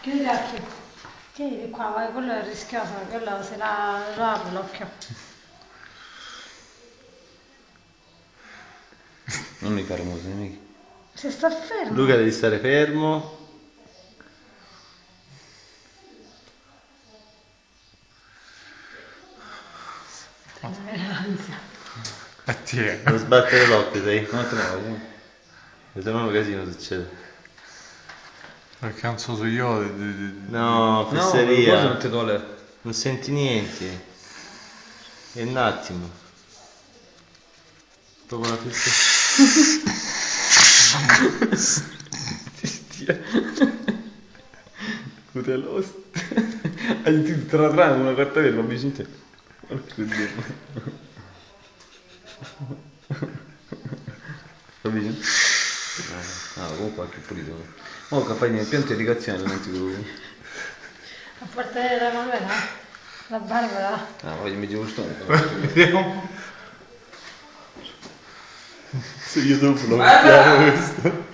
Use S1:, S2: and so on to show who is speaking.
S1: Chiudi gli occhi. Tieni qua, vai, quello è rischioso, quello se la lo apre l'occhio.
S2: Non mi fare muso, mica.
S1: Se sta fermo.
S2: Luca devi stare fermo. Non sbattere l'occhio, sai? Non te ne vai, se no un casino succede.
S3: Perché non so io.
S2: No,
S4: No,
S2: fesseria.
S4: cosa non ti duole?
S2: Non senti niente. È un attimo. Dopo una fesseria.
S4: Cuteloso. Hai tu tra una quarta verde, ma vicino te. Porco Dio. Va vicino? Ah, comunque qualche pulito. Oh, che fai niente, pianta irrigazione non ti devo.
S1: A parte la Manuela? La Barbara?
S4: Ah, voglio mi giusto.
S2: Se io dopo lo mettiamo questo.